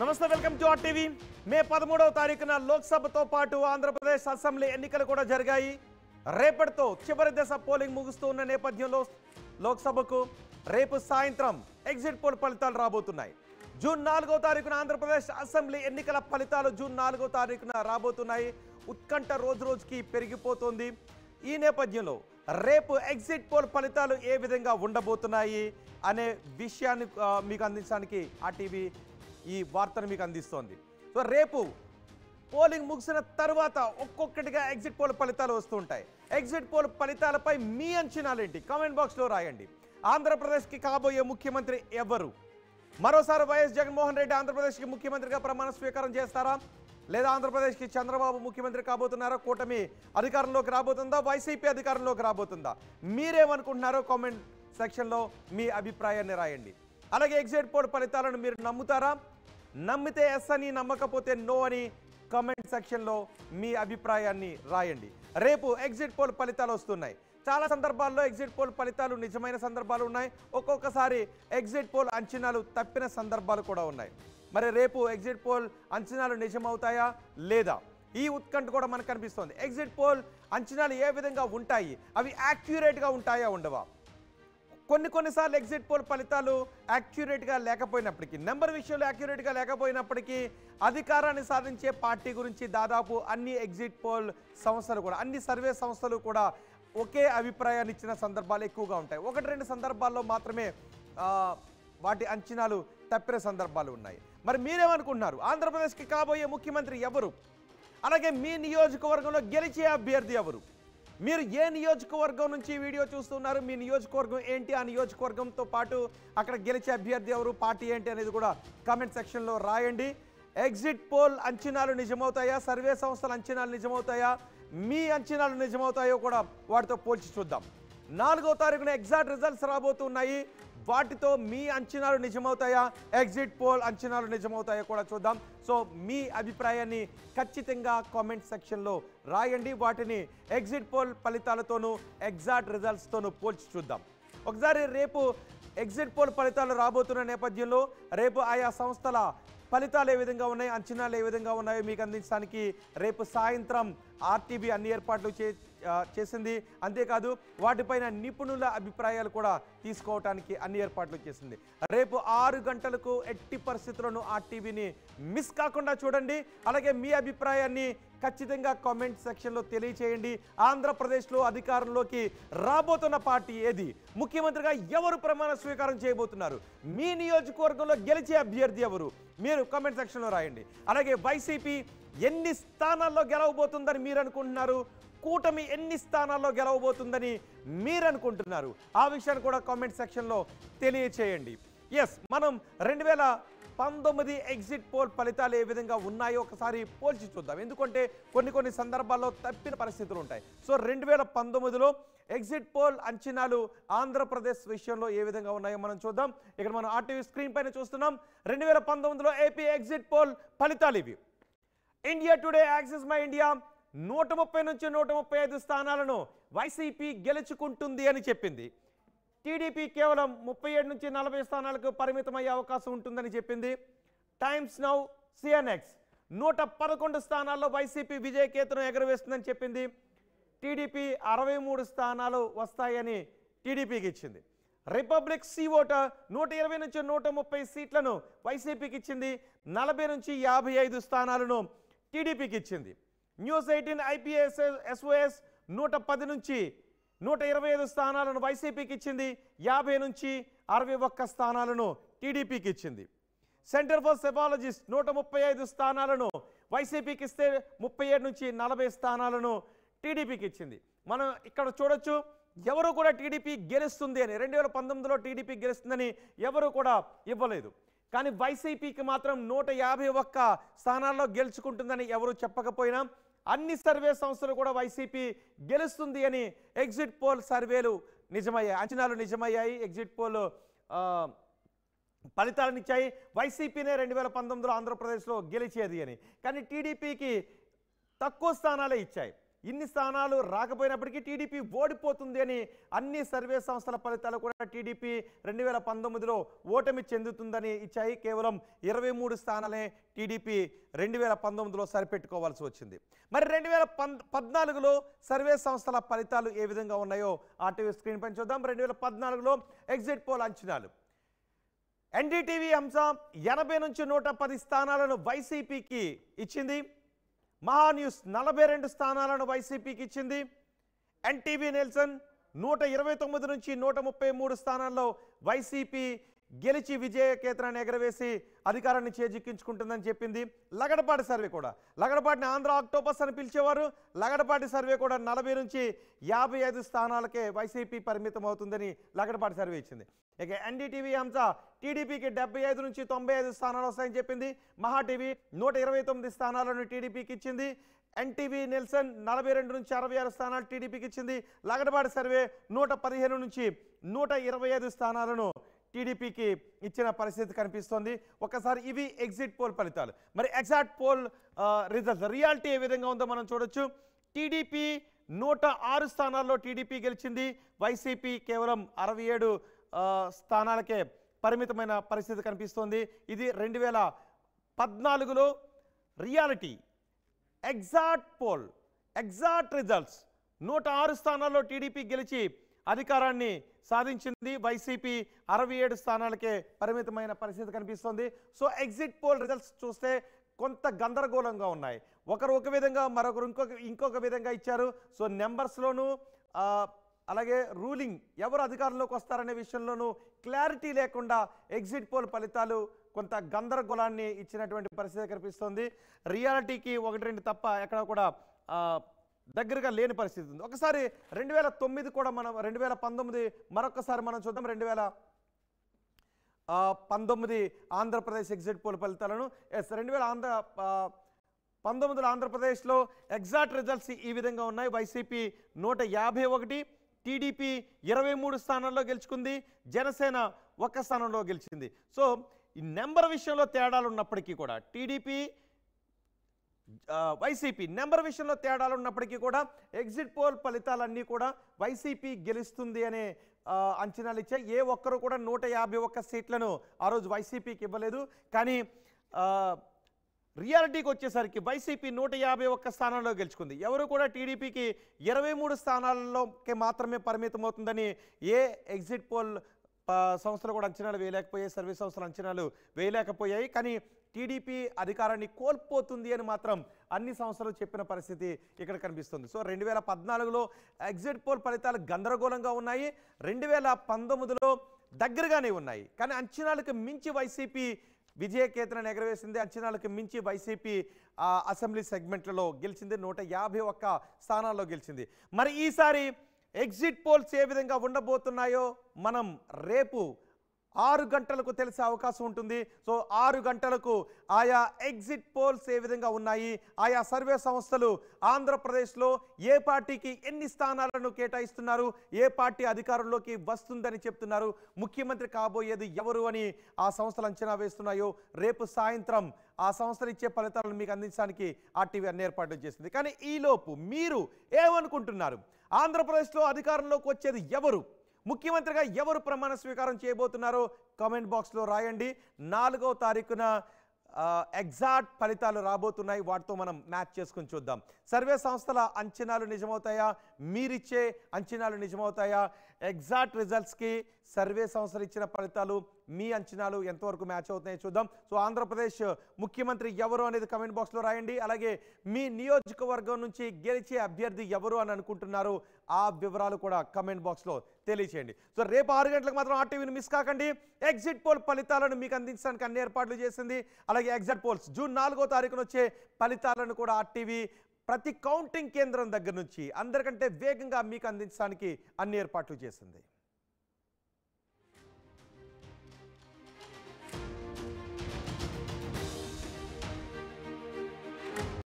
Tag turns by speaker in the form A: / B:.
A: నమస్తే welcome to or TV మే 13వ తారీఖున లోక్సభతో పాటు ఆంధ్రప్రదేశ్ అసెంబ్లీ ఎన్నికలు కూడా జరిగాయి. రేపటితో చివరి దశ పోలింగ్ ముగుస్తున్న నేపథ్యంలో లోక్సభకు రేపు సాయంత్రం ఎగ్జిట్ పోల్ ఫలితాలు రాబోతున్నాయి. జూన్ 4వ తారీఖున ఆంధ్రప్రదేశ్ అసెంబ్లీ ఎన్నికల ఫలితాలు జూన్ 4వ తారీఖున రాబోతున్నాయి. ఉత్కంఠ రోజు రోజుకి పెరిగిపోతుంది. ఈ నేపథ్యంలో రేపు ఎగ్జిట్ పోల్ ఫలితాలు ఏ విధంగా ఉండబోతున్నాయి అనే విషయాన్ని మీకు అందించడానికి ఆర్టీవీ ఈ వార్తను మీకు అందిస్తోంది. సో రేపు పోలింగ్ ముగిసిన తర్వాత ఒక్కొక్కటిగా ఎగ్జిట్ పోల్ ఫలితాలు వస్తూ ఉంటాయి. ఎగ్జిట్ పోల్ ఫలితాలపై మీ అంచనాలేంటి కామెంట్ బాక్స్లో రాయండి. ఆంధ్రప్రదేశ్కి కాబోయే ముఖ్యమంత్రి ఎవరు? మరోసారి వైఎస్ జగన్మోహన్ రెడ్డి ఆంధ్రప్రదేశ్కి ముఖ్యమంత్రిగా ప్రమాణ స్వీకారం చేస్తారా, లేదా ఆంధ్రప్రదేశ్కి చంద్రబాబు ముఖ్యమంత్రి కాబోతున్నారా? కూటమి అధికారంలోకి రాబోతుందా, వైసీపీ అధికారంలోకి రాబోతుందా? మీరేమనుకుంటున్నారో కామెంట్ సెక్షన్లో మీ అభిప్రాయాన్ని రాయండి. అలాగే ఎగ్జిట్ పోల్ ఫలితాలను మీరు నమ్ముతారా? నమ్మితే ఎస్ అని, నమ్మకపోతే నో అని కామెంట్ సెక్షన్లో మీ అభిప్రాయాన్ని రాయండి. రేపు ఎగ్జిట్ పోల్ ఫలితాలు వస్తున్నాయి. చాలా సందర్భాల్లో ఎగ్జిట్ పోల్ ఫలితాలు నిజమైన సందర్భాలు ఉన్నాయి. ఒక్కొక్కసారి ఎగ్జిట్ పోల్ అంచనాలు తప్పిన సందర్భాలు కూడా ఉన్నాయి. మరి రేపు ఎగ్జిట్ పోల్ అంచనాలు నిజమవుతాయా లేదా? ఈ ఉత్కంఠ కూడా మనకు కనిపిస్తోంది. ఎగ్జిట్ పోల్ అంచనాలు ఏ విధంగా ఉంటాయి? అవి యాక్యురేట్గా ఉంటాయా, ఉండవా? కొన్నిసార్లు ఎగ్జిట్ పోల్ ఫలితాలు యాక్యురేట్గా లేకపోయినప్పటికీ, నెంబర్ విషయంలో యాక్యురేట్గా లేకపోయినప్పటికీ అధికారాన్ని సాధించే పార్టీ గురించి దాదాపు అన్ని ఎగ్జిట్ పోల్ సంస్థలు కూడా, అన్ని సర్వే సంస్థలు కూడా ఒకే అభిప్రాయాన్ని ఇచ్చిన సందర్భాలు ఎక్కువగా ఉంటాయి. 1-2 సందర్భాల్లో మాత్రమే వాటి అంచనాలు తప్పిన సందర్భాలు ఉన్నాయి. మరి మీరేమనుకుంటున్నారు? ఆంధ్రప్రదేశ్కి కాబోయే ముఖ్యమంత్రి ఎవరు? అలాగే మీ నియోజకవర్గంలో గెలిచే అభ్యర్థి ఎవరు? మీరు ఏ నియోజకవర్గం నుంచి వీడియో చూస్తున్నారు? మీ నియోజకవర్గం ఏంటి? ఆ నియోజకవర్గంతో పాటు అక్కడ గెలిచే అభ్యర్థి ఎవరు, పార్టీ ఏంటి అనేది కూడా కామెంట్ సెక్షన్లో రాయండి. ఎగ్జిట్ పోల్ అంచనాలు నిజమవుతాయా? సర్వే సంస్థల అంచనాలు నిజమవుతాయా? మీ అంచనాలు నిజమవుతాయో కూడా వాటితో పోల్చి చూద్దాం. 4వ తారీఖున ఎగ్జాక్ట్ రిజల్ట్స్ రాబోతున్నాయి. వాటితో మీ అంచనాలు నిజమవుతాయా, ఎగ్జిట్ పోల్ అంచనాలు నిజమవుతాయో కూడా చూద్దాం. సో మీ అభిప్రాయాన్ని ఖచ్చితంగా కామెంట్ సెక్షన్లో రాయండి. వాటిని ఎగ్జిట్ పోల్ ఫలితాలతోనూ ఎగ్జాక్ట్ రిజల్ట్స్తోనూ పోల్చి చూద్దాం. ఒకసారి రేపు ఎగ్జిట్ పోల్ ఫలితాలు రాబోతున్న నేపథ్యంలో రేపు ఆయా సంస్థల ఫలితాలు ఏ విధంగా ఉన్నాయి, అంచనాలు ఏ విధంగా ఉన్నాయో మీకు అందించడానికి రేపు సాయంత్రం ఆర్టీవీ అన్ని ఏర్పాట్లు చేసింది. అంతేకాదు వాటిపైన నిపుణుల అభిప్రాయాలు కూడా తీసుకోవడానికి అన్ని ఏర్పాట్లు చేసింది. రేపు 6 గంటలకు ఎట్టి పరిస్థితుల్లోనూ ఆర్టీవీని మిస్ కాకుండా చూడండి. అలాగే మీ అభిప్రాయాన్ని ఖచ్చితంగా కామెంట్ సెక్షన్లో తెలియచేయండి. ఆంధ్రప్రదేశ్లో అధికారంలోకి రాబోతున్న పార్టీ ఏది? ముఖ్యమంత్రిగా ఎవరు ప్రమాణ స్వీకారం చేయబోతున్నారు? మీ నియోజకవర్గంలో గెలిచే అభ్యర్థి ఎవరు? మీరు కామెంట్ సెక్షన్లో రాయండి. అలాగే వైసీపీ ఎన్ని స్థానాల్లో గెలవబోతుందని మీరు అనుకుంటున్నారు? కూటమి ఎన్ని స్థానాల్లో గెలవబోతుందని మీరు అనుకుంటున్నారు? ఆ విషయాన్ని కూడా కామెంట్ సెక్షన్లో తెలియచేయండి. ఎస్, మనం 2019 ఎగ్జిట్ పోల్ ఫలితాలు ఏ విధంగా ఉన్నాయో ఒకసారి పోల్చి చూద్దాం. ఎందుకంటే కొన్ని సందర్భాల్లో తప్పిన పరిస్థితులు ఉంటాయి. సో 2019లో ఎగ్జిట్ పోల్ అంచనాలు ఆంధ్రప్రదేశ్ విషయంలో ఏ విధంగా ఉన్నాయో మనం చూద్దాం. ఇక్కడ మనం ఆర్టీవీ స్క్రీన్ పైన చూస్తున్నాం. 2019లో ఏపీ ఎగ్జిట్ పోల్ ఫలితాలు ఇవి. India today, axis my India 130 నుంచి 135 స్థానాలను వైసీపీ గెలుచుకుంటుంది అని చెప్పింది. టీడీపీ కేవలం 37 నుంచి 40 స్థానాలకు పరిమితమయ్యే అవకాశం ఉంటుందని చెప్పింది. టైమ్స్ నౌ, సిఎన్ఎక్స్ 111 స్థానాల్లో వైసీపీ విజయకేతనం ఎగరవేస్తుందని చెప్పింది. టీడీపీ 63 స్థానాలు వస్తాయని టీడీపీకి ఇచ్చింది. రిపబ్లిక్ సి ఓటర్ 120 నుంచి 130 సీట్లను వైసీపీకి ఇచ్చింది. 40 నుంచి 55 స్థానాలను టీడీపీకి ఇచ్చింది. న్యూస్ 18 ఐపీఎస్ ఎస్ఓఎస్ 110 నుంచి 125 స్థానాలను వైసీపీకి ఇచ్చింది. 50 నుంచి 61 స్థానాలను టీడీపీకి ఇచ్చింది. సెంటర్ ఫర్ సెఫాలజిస్ట్ 135 స్థానాలను వైసీపీకి ఇస్తే 37 నుంచి 40 స్థానాలను టీడీపీకి ఇచ్చింది. మనం ఇక్కడ చూడొచ్చు, ఎవరు కూడా టీడీపీ గెలుస్తుంది అని, 2019లో టీడీపీ గెలుస్తుందని ఎవరు కూడా ఇవ్వలేదు. కానీ వైసీపీకి మాత్రం 151 స్థానాల్లో గెలుచుకుంటుందని ఎవరు చెప్పకపోయినా అన్ని సర్వే సంస్థలు కూడా వైసీపీ గెలుస్తుంది అని ఎగ్జిట్ పోల్ సర్వేలు నిజమయ్యాయి, అంచనాలు నిజమయ్యాయి. ఎగ్జిట్ పోల్ ఫలితాలను ఇచ్చాయి. వైసీపీనే 2019లో ఆంధ్రప్రదేశ్లో గెలిచేది అని. కానీ టీడీపీకి తక్కువ స్థానాలే ఇచ్చాయి. ఇన్ని స్థానాలు రాకపోయినప్పటికీ టీడీపీ ఓడిపోతుంది అని అన్ని సర్వే సంస్థల ఫలితాలు కూడా టీడీపీ 2019లో ఓటమి చెందుతుందని ఇచ్చాయి. కేవలం 23 స్థానాలే టీడీపీ 2019లో సరిపెట్టుకోవాల్సి వచ్చింది. మరి 2014లో సర్వే సంస్థల ఫలితాలు ఏ విధంగా ఉన్నాయో ఆర్టీవీ స్క్రీన్ పైన చూద్దాం. 2014లో ఎగ్జిట్ పోల్ అంచనాలు. ఎన్డీటీవీ అంశ 80 నుంచి 110 స్థానాలను వైసీపీకి ఇచ్చింది. మహా న్యూస్ 42 స్థానాలను వైసీపీకి ఇచ్చింది. ఎన్టీవీ నెల్సన్ 129 నుంచి 133 స్థానాల్లో వైసీపీ గెలిచి విజయకేతనాన్ని ఎగరవేసి అధికారాన్ని చేజిక్కించుకుంటుందని చెప్పింది. లగడపాటి సర్వే కూడా, లగడపాటిని ఆంధ్ర ఆక్టోపస్ అని పిలిచేవారు. లగడపాటి సర్వే కూడా 40 నుంచి 55 స్థానాలకే వైసీపీ పరిమితం అవుతుందని లగడపాటి సర్వే ఇచ్చింది. ఇక ఎన్డీటీవీ అంశ టీడీపీకి 75 నుంచి 95 స్థానాలు వస్తాయని చెప్పింది. మహా టీవీ 129 స్థానాలను టీడీపీకి ఇచ్చింది. ఎన్టీవీ నెల్సన్ 42 నుంచి 66 స్థానాలు టీడీపీకి ఇచ్చింది. లగడపాటి సర్వే 115 నుంచి 125 స్థానాలను టీడీపీకి ఇచ్చిన పరిస్థితి కనిపిస్తోంది. ఒకసారి ఇవి ఎగ్జిట్ పోల్ ఫలితాలు. మరి ఎగ్జాక్ట్ పోల్ రిజల్ట్స్, రియాలిటీ ఏ విధంగా ఉందో మనం చూడొచ్చు. టీడీపీ 106 స్థానాల్లో టీడీపీ గెలిచింది. వైసీపీ కేవలం 67 స్థానాలకే పరిమితమైన పరిస్థితి కనిపిస్తోంది. ఇది 2014లో reality. Exact poll, exact results 106 స్థానాల్లో టీడీపీ గెలిచి అధికారాన్ని సాధించింది. వైసీపీ 67 స్థానాలకే పరిమితమైన పరిస్థితి కనిపిస్తోంది. సో ఎగ్జిట్ పోల్ రిజల్ట్స్ చూస్తే కొంత గందరగోళంగా ఉన్నాయి. ఒకరు ఒక విధంగా, మరొకరు ఇంకొక విధంగా ఇచ్చారు. సో నెంబర్స్లోనూ అలాగే రూలింగ్ ఎవరు అధికారంలోకి వస్తారనే విషయంలోనూ క్లారిటీ లేకుండా ఎగ్జిట్ పోల్ ఫలితాలు కొంత గందరగోళాన్ని ఇచ్చినటువంటి పరిస్థితి కనిపిస్తోంది. రియాలిటీకి 1-2 తప్ప ఎక్కడ కూడా దగ్గరగా లేని పరిస్థితి ఉంది. ఒకసారి 2009 కూడా మనం 2019 మరొకసారి మనం చూద్దాం. 2019 ఆంధ్రప్రదేశ్ ఎగ్జిట్ పోల్ ఫలితాలను. 2019లో ఆంధ్రప్రదేశ్లో ఎగ్జాక్ట్ రిజల్ట్స్ ఈ విధంగా ఉన్నాయి. వైసీపీ 151, టీడీపీ 23 స్థానాల్లో గెలుచుకుంది. జనసేన 1 స్థానంలో గెలిచింది. సో ఈ నెంబర్ విషయంలో తేడాలు ఉన్నప్పటికీ కూడా టీడీపీ వైసీపీ నెంబర్ విషయంలో తేడాలు ఉన్నప్పటికీ కూడా ఎగ్జిట్ పోల్ ఫలితాలన్నీ కూడా వైసీపీ గెలుస్తుంది అనే అంచనాలు ఇచ్చాయి. ఏ ఒక్కరు కూడా 151 సీట్లను ఆ రోజు వైసీపీకి ఇవ్వలేదు. కానీ రియాలిటీకి వచ్చేసరికి వైసీపీ 151 స్థానాల్లో గెలుచుకుంది. ఎవరు కూడా టీడీపీకి 23 స్థానాల్లోకి మాత్రమే పరిమితం అవుతుందని ఏ ఎగ్జిట్ పోల్ సంస్థలు కూడా అంచనాలు వేయలేకపోయాయి, సర్వే సంస్థలు అంచనాలు వేయలేకపోయాయి. కానీ టీడీపీ అధికారాన్ని కోల్పోతుంది అని మాత్రం అన్ని సంస్థలు చెప్పిన పరిస్థితి ఇక్కడ కనిపిస్తుంది. సో 2014లో ఎగ్జిట్ పోల్ ఫలితాలు గందరగోళంగా ఉన్నాయి. 2019లో దగ్గరగానే ఉన్నాయి. కానీ అంచనాలకు మించి వైసీపీ విజయకేతనాన్ని ఎగరవేసింది. అంచనాలకు మించి వైసీపీ అసెంబ్లీ సెగ్మెంట్లలో గెలిచింది. 151 స్థానాల్లో గెలిచింది. మరి ఈసారి ఎగ్జిట్ పోల్స్ ఏ విధంగా ఉండబోతున్నాయో మనం రేపు 6 గంటలకు తెలిసే అవకాశం ఉంటుంది. సో 6 గంటలకు ఆయా ఎగ్జిట్ పోల్స్ ఏ విధంగా ఉన్నాయి, ఆయా సర్వే సంస్థలు ఆంధ్రప్రదేశ్లో ఏ పార్టీకి ఎన్ని స్థానాలను కేటాయిస్తున్నారు, ఏ పార్టీ అధికారంలోకి వస్తుందని చెప్తున్నారు, ముఖ్యమంత్రి కాబోయేది ఎవరు అని ఆ సంస్థలు అంచనా వేస్తున్నాయో రేపు సాయంత్రం ఆ సంస్థలు ఇచ్చే ఫలితాలను మీకు అందించడానికి ఆర్టీవీ అన్ని ఏర్పాట్లు చేసింది. కానీ ఈలోపు మీరు ఏమనుకుంటున్నారు? ఆంధ్రప్రదేశ్లో అధికారంలోకి వచ్చేది ఎవరు, ముఖ్యమంత్రిగా ఎవరు ప్రమాణ స్వీకారం చేయబోతున్నారో కామెంట్ బాక్స్లో రాయండి. 4వ తారీఖున ఎగ్జాక్ట్ ఫలితాలు రాబోతున్నాయి. వాటితో మనం మ్యాచ్ చేసుకుని చూద్దాం. సర్వే సంస్థల అంచనాలు నిజమవుతాయా, మీరిచ్చే అంచనాలు నిజమవుతాయా? ఎగ్జాక్ట్ రిజల్ట్స్కి సర్వే సంస్థలు ఇచ్చిన ఫలితాలు మీ అంచనాలు ఎంతవరకు మ్యాచ్ అవుతున్నాయో చూద్దాం. సో ఆంధ్రప్రదేశ్ ముఖ్యమంత్రి ఎవరు అనేది కమెంట్ బాక్స్లో రాయండి. అలాగే మీ నియోజకవర్గం నుంచి గెలిచే అభ్యర్థి ఎవరు అని అనుకుంటున్నారు ఆ వివరాలు కూడా కమెంట్ బాక్స్లో తెలియచేయండి. సో రేపు 6 గంటలకు మాత్రం ఆర్టీవీని మిస్ కాకండి. ఎగ్జిట్ పోల్ ఫలితాలను మీకు అందించడానికి అన్ని ఏర్పాట్లు చేసింది. అలాగే ఎగ్జిట్ పోల్స్ జూన్ 4వ తారీఖున వచ్చే ఫలితాలను కూడా ఆర్టీవీ ప్రతి కౌంటింగ్ కేంద్రం దగ్గర నుంచి అందరికంటే వేగంగా మీకు అందించడానికి అన్ని ఏర్పాట్లు చేసింది.